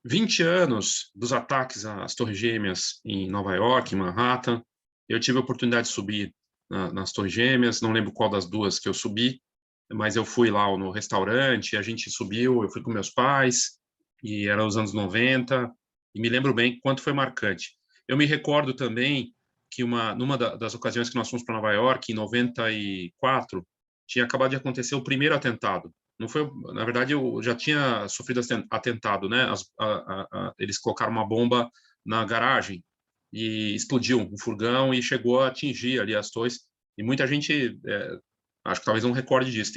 20 anos dos ataques às Torres Gêmeas em Nova York, em Manhattan. Eu tive a oportunidade de subir nas Torres Gêmeas, não lembro qual das duas que eu subi, mas eu fui lá no restaurante, a gente subiu, eu fui com meus pais, e era os anos 90, e me lembro bem quanto foi marcante. Eu me recordo também que numa das ocasiões que nós fomos para Nova York, em 94, tinha acabado de acontecer o primeiro atentado. Não foi, na verdade, eu já tinha sofrido atentado, né? Eles colocaram uma bomba na garagem e explodiu um furgão e chegou a atingir ali as torres. E muita gente, acho que talvez não recorde disso,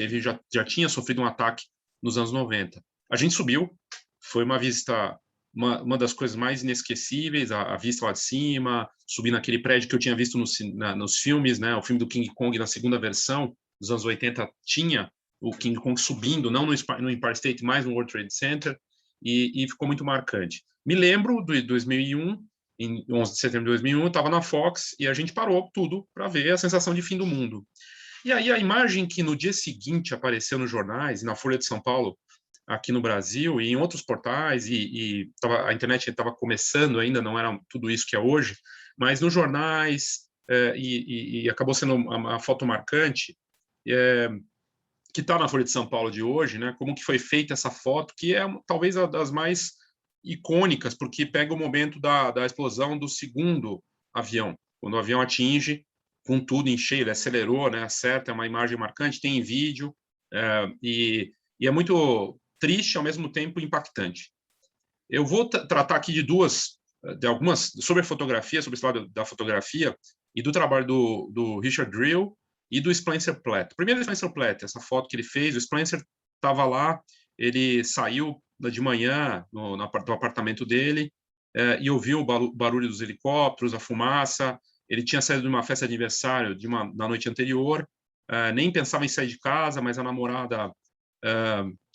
já tinha sofrido um ataque nos anos 90. A gente subiu, foi uma vista, uma das coisas mais inesquecíveis, a vista lá de cima, subir naquele prédio que eu tinha visto nos filmes, né? O filme do King Kong, na segunda versão, dos anos 80, tinha o King Kong subindo, não no Empire State, mas no World Trade Center, e ficou muito marcante. Me lembro de 2001, em 11 de setembro de 2001, eu estava na Fox e a gente parou tudo para ver a sensação de fim do mundo. E aí a imagem que no dia seguinte apareceu nos jornais, na Folha de São Paulo, aqui no Brasil, e em outros portais, a internet estava começando ainda, não era tudo isso que é hoje, mas nos jornais, e acabou sendo uma foto marcante, que está na Folha de São Paulo de hoje, né? Como que foi feita essa foto, que é talvez a das mais icônicas, porque pega o momento da explosão do segundo avião, quando o avião atinge com tudo em cheio, ele acelerou, né? Acerta, é uma imagem marcante, tem vídeo, e é muito triste, ao mesmo tempo impactante. Eu vou tratar aqui de algumas, sobre a fotografia, sobre a história da fotografia e do trabalho do Richard Drill e do Spencer Platt. Primeiro, o Spencer Platt, essa foto que ele fez, o Spencer estava lá, ele saiu de manhã do apartamento dele e ouviu o barulho dos helicópteros, a fumaça. Ele tinha saído de uma festa de aniversário na noite anterior, nem pensava em sair de casa, mas a namorada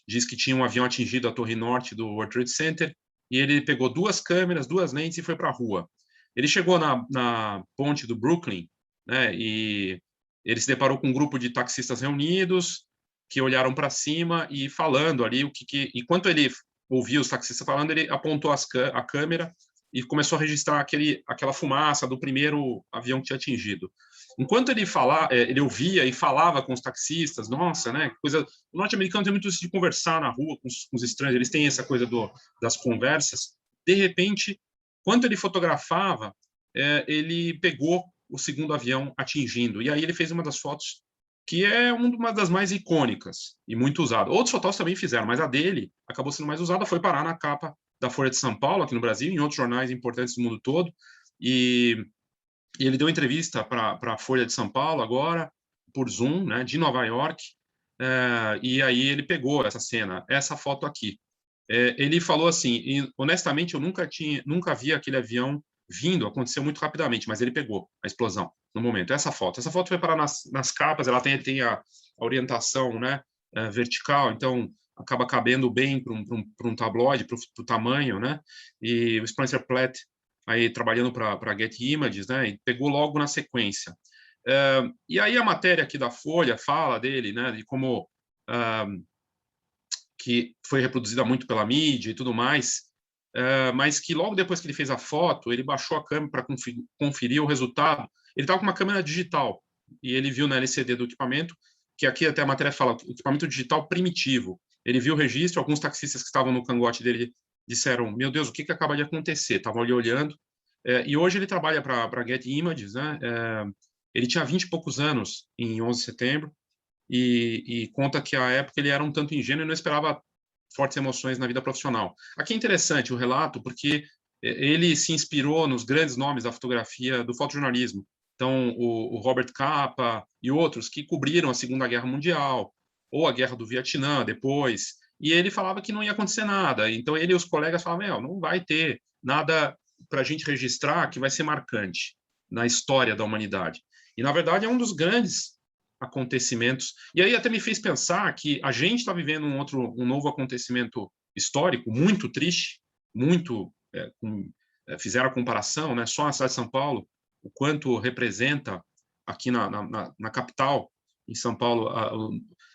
diz que tinha um avião atingido a torre norte do World Trade Center, e ele pegou duas câmeras, duas lentes e foi para a rua. Ele chegou na ponte do Brooklyn, né, e ele se deparou com um grupo de taxistas reunidos, que olharam para cima e falando ali, enquanto ele ouvia os taxistas falando, ele apontou a câmera e começou a registrar aquela fumaça do primeiro avião que tinha atingido. Enquanto ele ouvia e falava com os taxistas, nossa, né, coisa. O norte-americano tem muito isso de conversar na rua com os estranhos, eles têm essa coisa das conversas. De repente, quando ele fotografava, ele pegou o segundo avião atingindo, e aí ele fez uma das fotos que é uma das mais icônicas e muito usada. Outros fotógrafos também fizeram, mas a dele acabou sendo mais usada, foi parar na capa da Folha de São Paulo, aqui no Brasil, em outros jornais importantes do mundo todo, e ele deu entrevista para a Folha de São Paulo agora, por Zoom, né, de Nova York, e aí ele pegou essa cena, essa foto aqui. Ele falou assim, e, honestamente, eu nunca vi aquele avião vindo, aconteceu muito rapidamente, mas ele pegou a explosão no momento. Essa foto foi parar nas capas, ela tem a orientação, né, vertical, então acaba cabendo bem para um tabloide, para o tamanho, né, e o Spencer Platt aí trabalhando para Getty Images, né, e pegou logo na sequência. E aí a matéria aqui da Folha fala dele, né, de como que foi reproduzida muito pela mídia e tudo mais, mas que logo depois que ele fez a foto, ele baixou a câmera para conferir o resultado. Ele estava com uma câmera digital e ele viu na LCD do equipamento, que aqui até a matéria fala, equipamento digital primitivo. Ele viu o registro, alguns taxistas que estavam no cangote dele disseram, meu Deus, o que acaba de acontecer? Estavam ali olhando. E hoje ele trabalha para a Getty Images, né? Ele tinha 20 e poucos anos em 11 de setembro, e conta que à época ele era um tanto ingênuo e não esperava fortes emoções na vida profissional. Aqui é interessante o relato, porque ele se inspirou nos grandes nomes da fotografia, do fotojornalismo. Então, o Robert Capa e outros que cobriram a Segunda Guerra Mundial, ou a Guerra do Vietnã depois, e ele falava que não ia acontecer nada. Então, ele e os colegas falavam, não vai ter nada para a gente registrar que vai ser marcante na história da humanidade. E, na verdade, é um dos grandes acontecimentos. E aí até me fez pensar que a gente está vivendo um novo acontecimento histórico muito triste, muito fizeram a comparação, né? Só na cidade de São Paulo, o quanto representa aqui na capital, em São Paulo,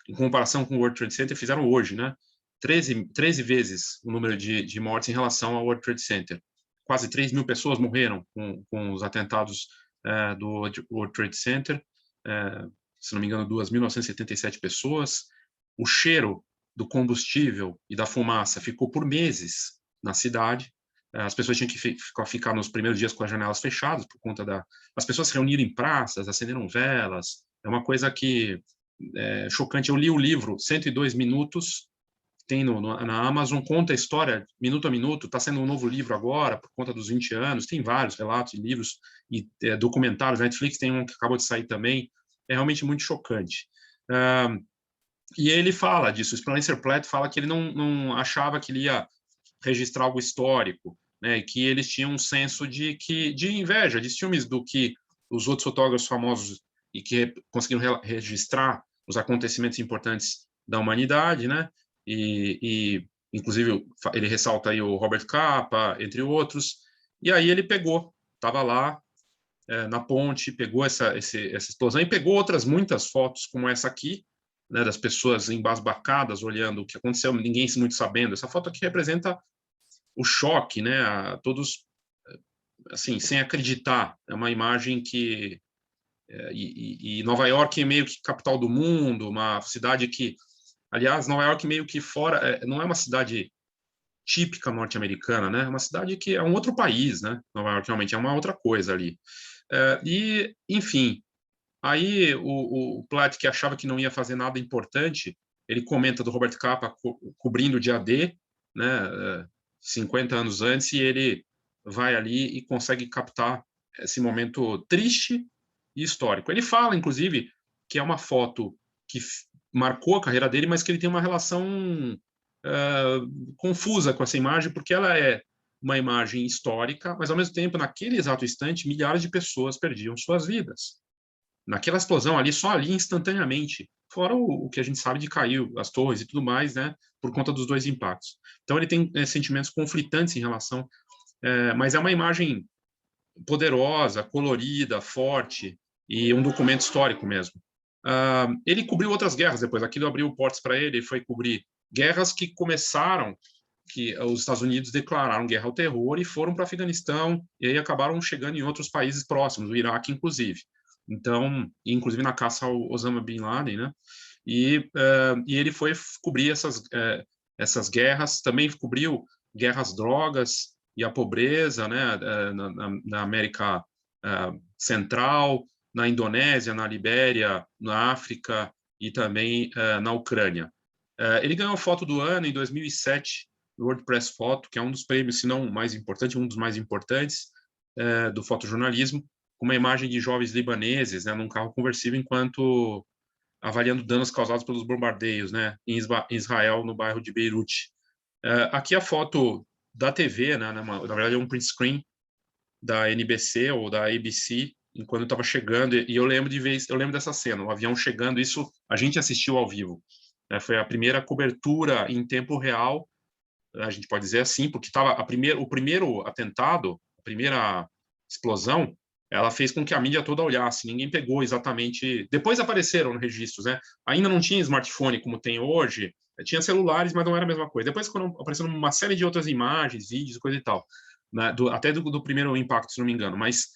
em comparação com o World Trade Center, fizeram hoje, né? 13 vezes o número de mortes em relação ao World Trade Center. Quase 3 mil pessoas morreram com os atentados do World Trade Center, se não me engano, 2.977 pessoas. O cheiro do combustível e da fumaça ficou por meses na cidade. As pessoas tinham que ficar nos primeiros dias com as janelas fechadas por conta as pessoas se reuniram em praças, acenderam velas. É uma coisa que é chocante. Eu li o livro 102 minutos, tem na Amazon, conta a história minuto a minuto. Está sendo um novo livro agora por conta dos 20 anos. Tem vários relatos de livros e documentários. Netflix tem um que acabou de sair também. É realmente muito chocante. E ele fala disso. O Spencer Platt fala que ele não achava que ele ia registrar algo histórico, né? E que eles tinham um senso de inveja, de ciúmes do que os outros fotógrafos famosos e que conseguiram registrar os acontecimentos importantes da humanidade, né? E inclusive ele ressalta aí o Robert Capa, entre outros. E aí ele estava lá na ponte, pegou essa explosão e pegou outras muitas fotos como essa aqui, né, das pessoas embasbacadas olhando o que aconteceu, ninguém muito sabendo. Essa foto aqui representa o choque, né? Todos assim, sem acreditar. É uma imagem que e Nova York é meio que capital do mundo, uma cidade que, aliás, Nova York meio que fora, não é uma cidade típica norte-americana, né? É uma cidade que é um outro país, né? Nova York realmente é uma outra coisa ali. E, enfim, aí o Platt, que achava que não ia fazer nada importante, ele comenta do Robert Capa cobrindo o dia D, né? 50 anos antes, e ele vai ali e consegue captar esse momento triste e histórico. Ele fala, inclusive, que é uma foto que marcou a carreira dele, mas que ele tem uma relação confusa com essa imagem, porque ela é uma imagem histórica, mas, ao mesmo tempo, naquele exato instante, milhares de pessoas perdiam suas vidas. Naquela explosão ali, só ali, instantaneamente, fora o que a gente sabe de cair as torres e tudo mais, né, por conta dos dois impactos. Então, ele tem sentimentos conflitantes em relação, mas é uma imagem poderosa, colorida, forte, e um documento histórico mesmo. Ele cobriu outras guerras depois, aquilo abriu portas para ele foi cobrir guerras que começaram, que os Estados Unidos declararam guerra ao terror e foram para o Afeganistão, e aí acabaram chegando em outros países próximos, o Iraque, inclusive. Então, inclusive na caça ao Osama Bin Laden, né? E ele foi cobrir essas guerras, também cobriu guerras drogas e a pobreza, né? Na América Central, na Indonésia, na Libéria, na África e também na Ucrânia. Ele ganhou a foto do ano em 2007, no World Press Photo, que é um dos prêmios, se não o mais importante, um dos mais importantes do fotojornalismo, com uma imagem de jovens libaneses, né, num carro conversível, enquanto avaliando danos causados pelos bombardeios, né, em Israel, no bairro de Beirute. Aqui a foto da TV, né, na verdade é um print screen da NBC ou da ABC, enquanto estava chegando, e eu lembro dessa cena, o avião chegando, isso a gente assistiu ao vivo. Foi a primeira cobertura em tempo real, a gente pode dizer assim, porque estava o primeiro atentado, a primeira explosão, ela fez com que a mídia toda olhasse, ninguém pegou exatamente. Depois apareceram registros, né? Ainda não tinha smartphone como tem hoje, tinha celulares, mas não era a mesma coisa. Depois, quando apareceram uma série de outras imagens, vídeos, coisa e tal, né? Até do primeiro impacto, se não me engano, mas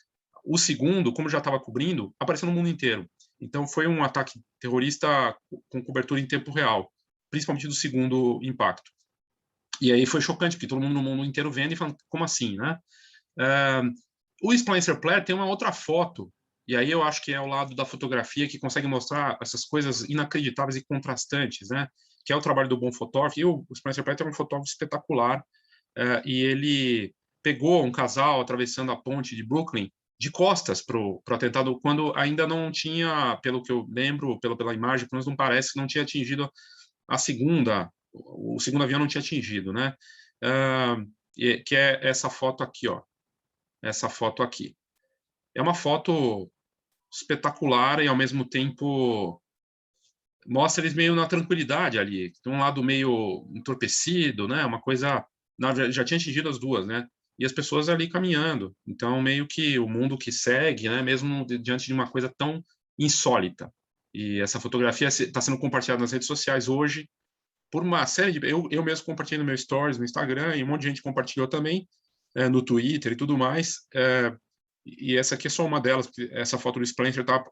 o segundo, como já estava cobrindo, apareceu no mundo inteiro. Então, foi um ataque terrorista com cobertura em tempo real, principalmente do segundo impacto. E aí foi chocante, porque todo mundo no mundo inteiro vendo e falando, como assim, né? O Spencer Platt tem uma outra foto, e aí eu acho que é o lado da fotografia que consegue mostrar essas coisas inacreditáveis e contrastantes, né? Que é o trabalho do bom fotógrafo. E o Spencer Platt é um fotógrafo espetacular, e ele pegou um casal atravessando a ponte de Brooklyn de costas para o atentado, quando ainda não tinha, pelo que eu lembro, pela imagem, pelo menos não parece que não tinha atingido o segundo avião não tinha atingido, né? Que é essa foto aqui, ó. Essa foto aqui. É uma foto espetacular e, ao mesmo tempo, mostra eles meio na tranquilidade ali. Tem um lado meio entorpecido, né? Uma coisa... Já tinha atingido as duas, né? E as pessoas ali caminhando. Então, meio que o mundo que segue, né? Mesmo diante de uma coisa tão insólita. E essa fotografia está sendo compartilhada nas redes sociais hoje, por uma série de... Eu mesmo compartilhei no meu stories, no Instagram, e um monte de gente compartilhou também, no Twitter e tudo mais, e essa aqui é só uma delas, porque essa foto do Spencer tá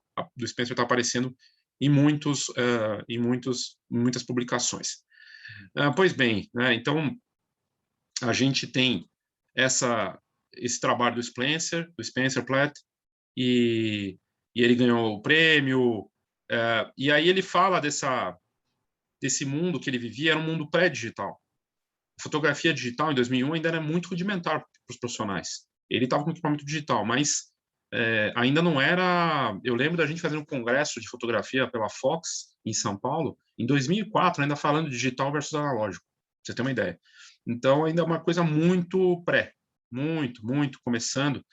aparecendo em muitas publicações. Pois bem, né, então a gente tem esse trabalho do Spencer Platt, e ele ganhou o prêmio, e aí ele fala desse mundo que ele vivia, era um mundo pré-digital. A fotografia digital, em 2001, ainda era muito rudimentar para os profissionais. Ele estava com equipamento digital, mas ainda não era... Eu lembro da gente fazendo um congresso de fotografia pela Fox, em São Paulo, em 2004, ainda falando de digital versus analógico, para você ter uma ideia. Então, ainda é uma coisa muito muito começando.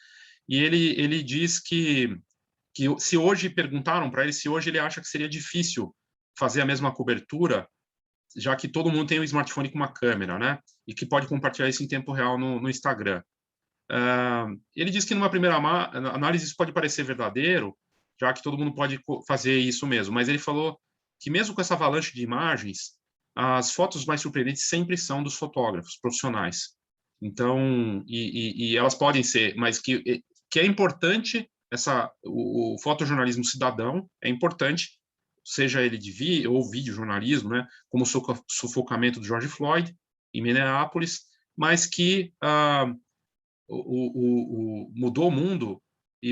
E ele diz que se hoje perguntaram para ele se hoje ele acha que seria difícil fazer a mesma cobertura, já que todo mundo tem um smartphone com uma câmera, né? E que pode compartilhar isso em tempo real no Instagram. Ele diz que numa primeira análise isso pode parecer verdadeiro, já que todo mundo pode fazer isso mesmo, mas ele falou que mesmo com essa avalanche de imagens, as fotos mais surpreendentes sempre são dos fotógrafos profissionais. Então, e elas podem ser, mas que é importante, o fotojornalismo cidadão é importante, seja ele de videojornalismo, né, como o sufocamento do George Floyd em Minneapolis, mas que mudou o mundo,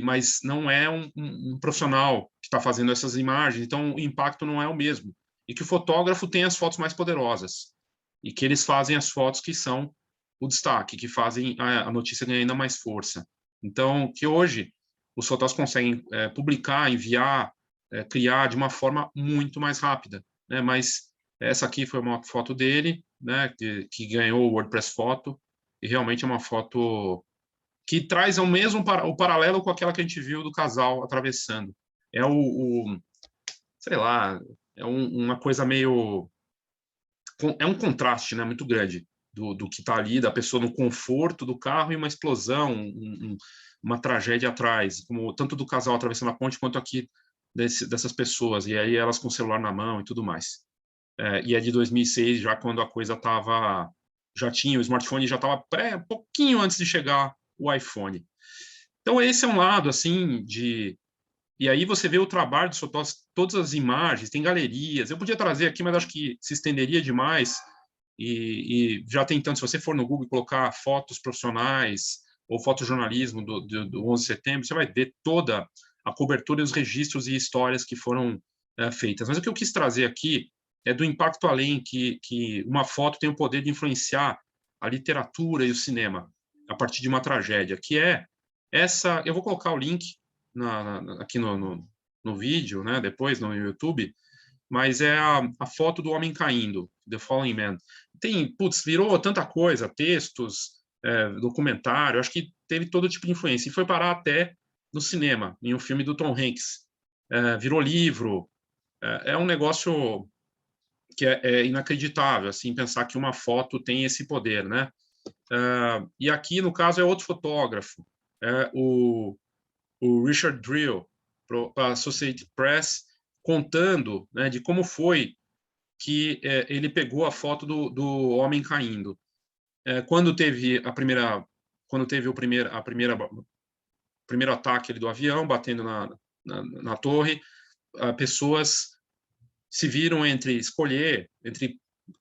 mas não é um profissional que está fazendo essas imagens, então o impacto não é o mesmo. E que o fotógrafo tem as fotos mais poderosas, e que eles fazem as fotos que são o destaque, que fazem a notícia ganhar ainda mais força. Então, que hoje os fotógrafos conseguem publicar, enviar, criar de uma forma muito mais rápida, né? Mas essa aqui foi uma foto dele, né, que ganhou o WordPress Photo, e realmente é uma foto que traz o paralelo com aquela que a gente viu do casal atravessando. É sei lá, é uma coisa meio... É um contraste, né, muito grande do que está ali, da pessoa no conforto do carro e uma explosão, uma tragédia atrás, como tanto do casal atravessando a ponte quanto aqui dessas pessoas, e aí elas com o celular na mão e tudo mais. E é de 2006, já quando a coisa estava... Já tinha, o smartphone já estava pouquinho antes de chegar o iPhone. Então, esse é um lado, assim, de... E aí você vê o trabalho dos fotógrafos, todas as imagens, tem galerias. Eu podia trazer aqui, mas acho que se estenderia demais. E já tem tanto, se você for no Google e colocar fotos profissionais ou fotojornalismo do 11 de setembro, você vai ver toda a cobertura e os registros e histórias que foram feitas. Mas o que eu quis trazer aqui é do impacto além que uma foto tem o poder de influenciar a literatura e o cinema a partir de uma tragédia, que é essa... Eu vou colocar o link aqui no vídeo, né, depois no YouTube, mas é a foto do homem caindo, The Falling Man. Virou tanta coisa, textos, documentário, acho que teve todo tipo de influência, e foi parar até no cinema, em um filme do Tom Hanks. Virou livro, é um negócio que é inacreditável, assim, pensar que uma foto tem esse poder, né? E aqui, no caso, é outro fotógrafo, o Richard Drill, para a Associated Press, contando, né, de como foi que ele pegou a foto do homem caindo. Quando teve o primeiro ataque ali do avião, batendo na torre, pessoas se viram entre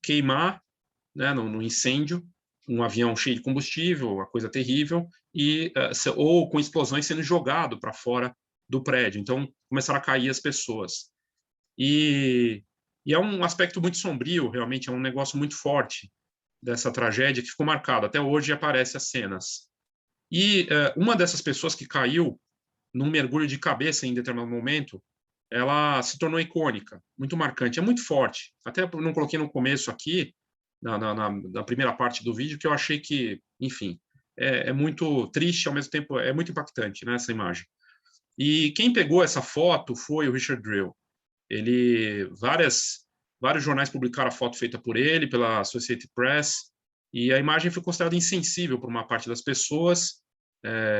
queimar, né, no incêndio, um avião cheio de combustível, uma coisa terrível, ou com explosões sendo jogado para fora do prédio. Então, começaram a cair as pessoas. E é um aspecto muito sombrio, realmente, é um negócio muito forte dessa tragédia que ficou marcado. Até hoje aparecem as cenas. E uma dessas pessoas que caiu num mergulho de cabeça em determinado momento, ela se tornou icônica, muito marcante, é muito forte. Até não coloquei no começo aqui, na primeira parte do vídeo, que eu achei que, enfim, é muito triste, ao mesmo tempo é muito impactante, né, essa imagem. E quem pegou essa foto foi o Richard Drill. Vários jornais publicaram a foto feita por ele, pela Associated Press, e a imagem foi considerada insensível por uma parte das pessoas,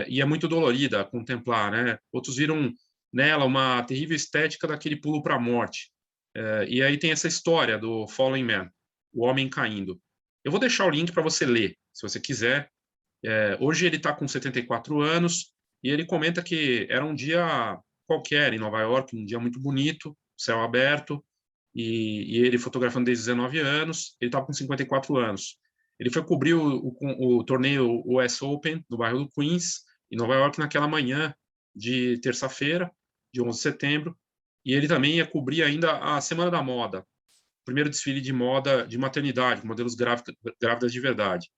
e é muito dolorida a contemplar, né? Outros viram nela uma terrível estética daquele pulo para a morte. E aí tem essa história do Fallen Man, o homem caindo. Eu vou deixar o link para você ler, se você quiser. Hoje ele está com 74 anos e ele comenta que era um dia qualquer em Nova York, um dia muito bonito, céu aberto, e ele fotografando desde 19 anos, ele estava com 54 anos. Ele foi cobrir o torneio US Open do bairro do Queens, em Nova York, naquela manhã de terça-feira, de 11 de setembro, e ele também ia cobrir ainda a Semana da Moda, o primeiro desfile de moda de maternidade, modelos grávidas de verdade.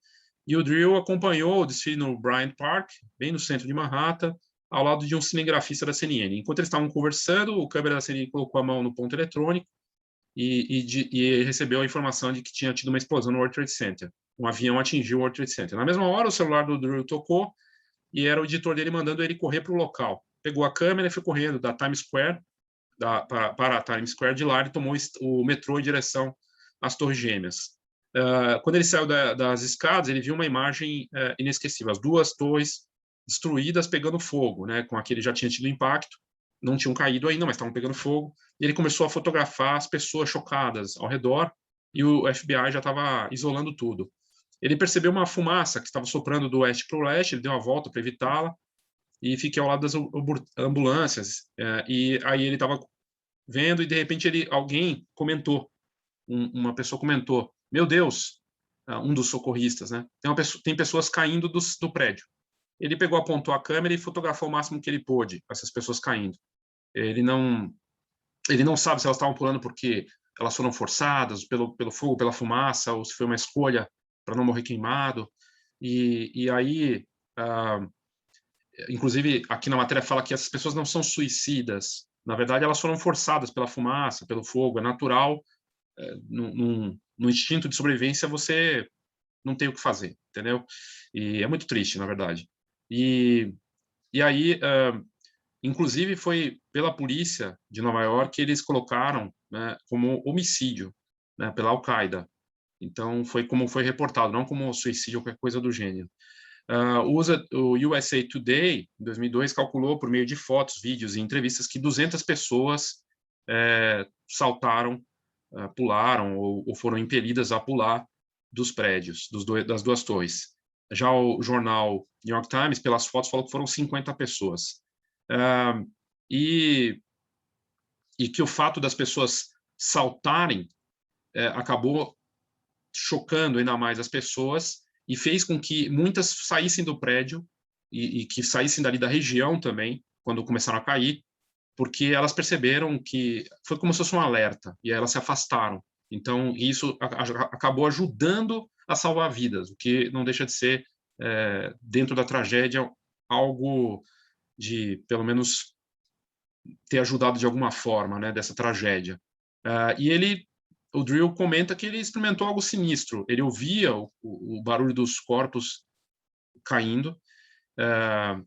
E o Drill acompanhou o desfile no Bryant Park, bem no centro de Manhattan, ao lado de um cinegrafista da CNN. Enquanto eles estavam conversando, o câmera da CNN colocou a mão no ponto eletrônico e recebeu a informação de que tinha tido uma explosão no World Trade Center. Um avião atingiu o World Trade Center. Na mesma hora, o celular do Drill tocou e era o editor dele mandando ele correr para o local. Pegou a câmera e foi correndo da Times Square para a Times Square. De lá, ele tomou o metrô em direção às Torres Gêmeas. Quando ele saiu das escadas, ele viu uma imagem inesquecível. As duas torres destruídas, pegando fogo, né? Com aquele já tinha tido impacto, não tinham caído ainda, mas estavam pegando fogo. E ele começou a fotografar as pessoas chocadas ao redor e o FBI já estava isolando tudo. Ele percebeu uma fumaça que estava soprando do oeste para o leste, ele deu uma volta para evitá-la e fiquei ao lado das ambulâncias. E aí ele estava vendo e, de repente, alguém comentou, uma pessoa comentou, meu Deus, um dos socorristas, né? Tem pessoas caindo do prédio. Ele pegou, apontou a câmera e fotografou o máximo que ele pôde, essas pessoas caindo. Ele não sabe se elas estavam pulando porque elas foram forçadas pelo fogo, pela fumaça, ou se foi uma escolha para não morrer queimado. E aí, inclusive, aqui na matéria fala que essas pessoas não são suicidas. Na verdade, elas foram forçadas pela fumaça, pelo fogo. É natural, no instinto de sobrevivência, você não tem o que fazer, entendeu? E é muito triste, na verdade. E aí, inclusive, foi pela polícia de Nova York que eles colocaram, né, como homicídio, né, pela Al-Qaeda. Então, foi como foi reportado, não como suicídio ou qualquer coisa do gênero. O USA Today, em 2002, calculou, por meio de fotos, vídeos e entrevistas, que 200 pessoas saltaram, pularam ou foram impelidas a pular dos prédios, das duas torres. Já o jornal New York Times, pelas fotos, falou que foram 50 pessoas. E que o fato das pessoas saltarem acabou chocando ainda mais as pessoas e fez com que muitas saíssem do prédio e que saíssem dali da região também, quando começaram a cair, porque elas perceberam que foi como se fosse um alerta, e elas se afastaram. Então, isso acabou ajudando a salvar vidas, o que não deixa de ser, dentro da tragédia, algo de, pelo menos, ter ajudado de alguma forma, né, dessa tragédia. E o Drill comenta que ele experimentou algo sinistro. Ele ouvia o barulho dos corpos caindo,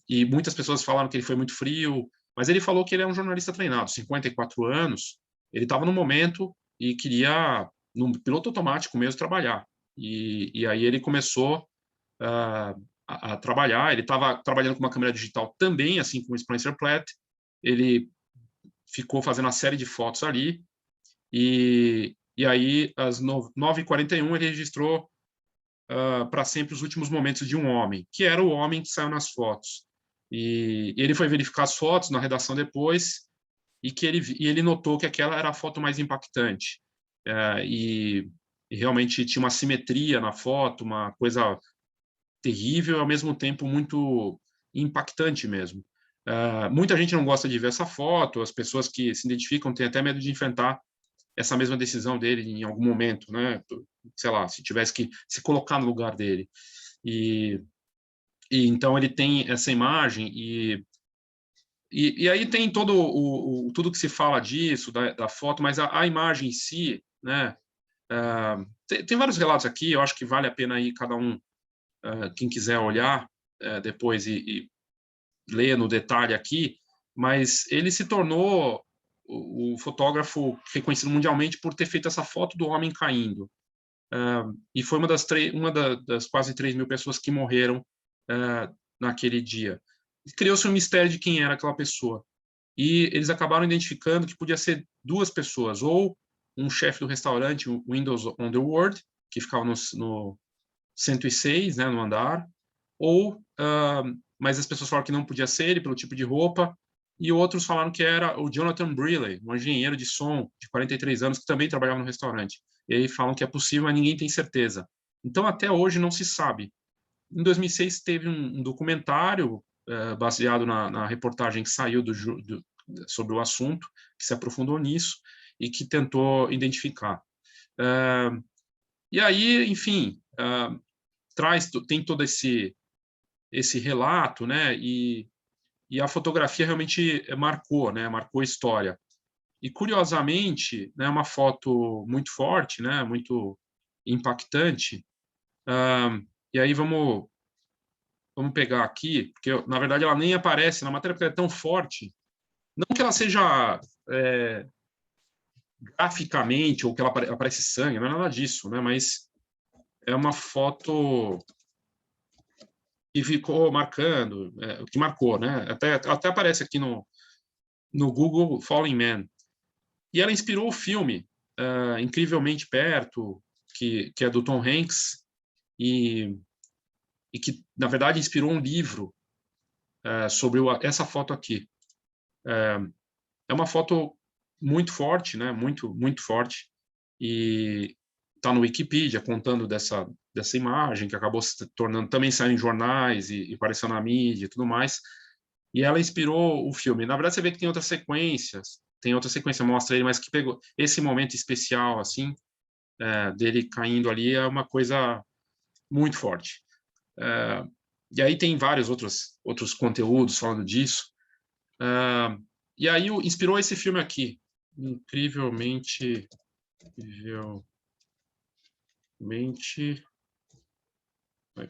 e muitas pessoas falaram que ele foi muito frio, mas ele falou que ele é um jornalista treinado, 54 anos, ele estava no momento e queria, num piloto automático mesmo, trabalhar. E aí ele começou a trabalhar, ele estava trabalhando com uma câmera digital também, assim como o Spencer Platt, ele ficou fazendo uma série de fotos ali, e aí, às 9h41, ele registrou para sempre os últimos momentos de um homem, que era o homem que saiu nas fotos. E ele foi verificar as fotos na redação depois, e ele notou que aquela era a foto mais impactante. E realmente tinha uma simetria na foto, uma coisa terrível e, ao mesmo tempo, muito impactante mesmo. Muita gente não gosta de ver essa foto, as pessoas que se identificam têm até medo de enfrentar essa mesma decisão dele em algum momento, né? Sei lá, se tivesse que se colocar no lugar dele. E então ele tem essa imagem e aí tem tudo que se fala disso, da foto, mas a imagem em si, né? Tem vários relatos aqui, eu acho que vale a pena aí cada um, quem quiser olhar depois e ler no detalhe aqui, mas ele se tornou o fotógrafo reconhecido mundialmente por ter feito essa foto do homem caindo. E foi uma das quase 3.000 pessoas que morreram naquele dia. Criou-se um mistério de quem era aquela pessoa. E eles acabaram identificando que podia ser duas pessoas, ou um chefe do restaurante, o Windows on the World, que ficava no 106, né, no andar, mas as pessoas falaram que não podia ser ele pelo tipo de roupa, e outros falaram que era o Jonathan Brearley, um engenheiro de som de 43 anos que também trabalhava no restaurante. E aí falam que é possível, mas ninguém tem certeza. Então, até hoje não se sabe. Em 2006 teve um documentário baseado na reportagem que saiu sobre o assunto, que se aprofundou nisso e que tentou identificar. E aí, enfim, tem todo esse relato, né? E a fotografia realmente marcou, né? Marcou a história. E curiosamente, né? Uma foto muito forte, né? Muito impactante. E aí vamos pegar aqui, porque na verdade ela nem aparece na matéria porque ela é tão forte. Não que ela seja graficamente ou que ela aparece sangue, não é nada disso, né? Mas é uma foto que ficou marcando, que marcou, né? Até aparece aqui no Google Falling Man. E ela inspirou o filme Incrivelmente Perto, que é do Tom Hanks, e que, na verdade, inspirou um livro sobre essa foto aqui. É uma foto muito forte, né? Muito, muito forte. E está no Wikipedia contando dessa imagem, que acabou se tornando, também saindo em jornais e aparecendo na mídia e tudo mais. E ela inspirou o filme. Na verdade, você vê que tem outras sequências, mostra ele, mas que pegou esse momento especial, assim, dele caindo ali, é uma coisa muito forte. E aí tem vários outros conteúdos falando disso. E aí inspirou esse filme aqui, incrivelmente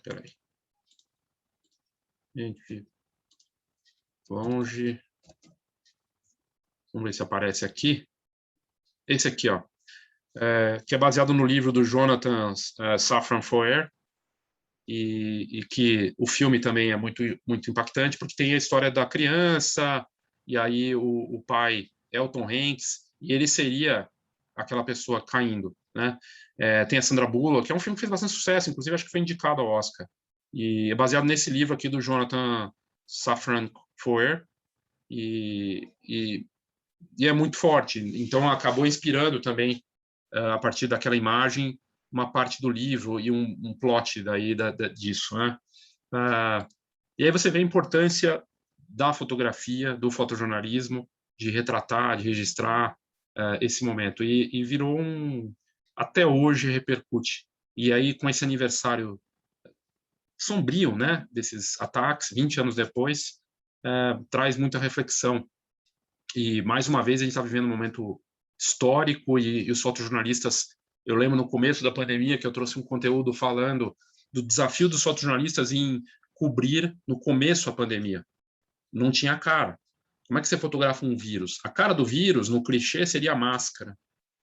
peraí. Gente, longe. Vamos ver se aparece aqui. Esse aqui, ó. Que é baseado no livro do Jonathan Safran Foer, e que o filme também é muito, muito impactante, porque tem a história da criança, e aí o pai é o Tom Hanks, e ele seria aquela pessoa caindo, né? Tem a Sandra Bullock, que é um filme que fez bastante sucesso, inclusive acho que foi indicado ao Oscar. E é baseado nesse livro aqui do Jonathan Safran Foer, e é muito forte. Então, acabou inspirando também, a partir daquela imagem, uma parte do livro e um plot disso, né? E aí você vê a importância da fotografia, do fotojornalismo, de retratar, de registrar esse momento. E virou até hoje repercute. E aí, com esse aniversário sombrio, né, desses ataques, 20 anos depois, traz muita reflexão. E, mais uma vez, a gente está vivendo um momento histórico e os fotojornalistas... Eu lembro no começo da pandemia que eu trouxe um conteúdo falando do desafio dos fotojornalistas em cobrir no começo a pandemia. Não tinha cara. Como é que você fotografa um vírus? A cara do vírus, no clichê, seria a máscara,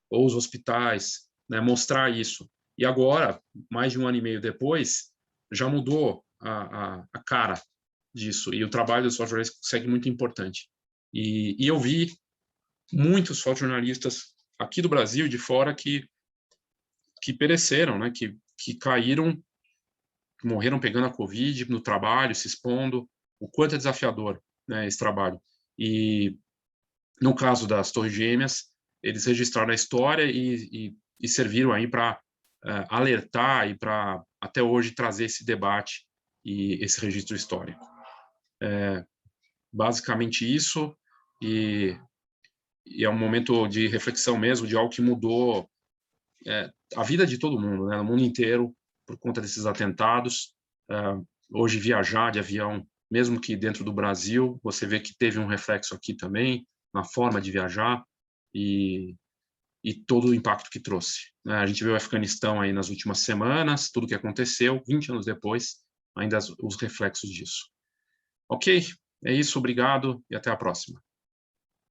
ou os hospitais, né? Mostrar isso. E agora, mais de 1 ano e meio depois, já mudou a cara disso. E o trabalho dos fotojornalistas segue muito importante. E eu vi muitos fotojornalistas aqui do Brasil e de fora que pereceram, né? Que caíram, que morreram pegando a Covid no trabalho, se expondo. O quanto é desafiador, né, esse trabalho. E no caso das Torres Gêmeas, eles registraram a história e serviram aí para alertar e para até hoje trazer esse debate e esse registro histórico. Basicamente isso, e é um momento de reflexão mesmo, de algo que mudou a vida de todo mundo, né, no mundo inteiro, por conta desses atentados. Hoje, viajar de avião, mesmo que dentro do Brasil, você vê que teve um reflexo aqui também, na forma de viajar e todo o impacto que trouxe. A gente viu o Afeganistão aí nas últimas semanas, tudo o que aconteceu, 20 anos depois, ainda os reflexos disso. Ok? É isso, obrigado e até a próxima.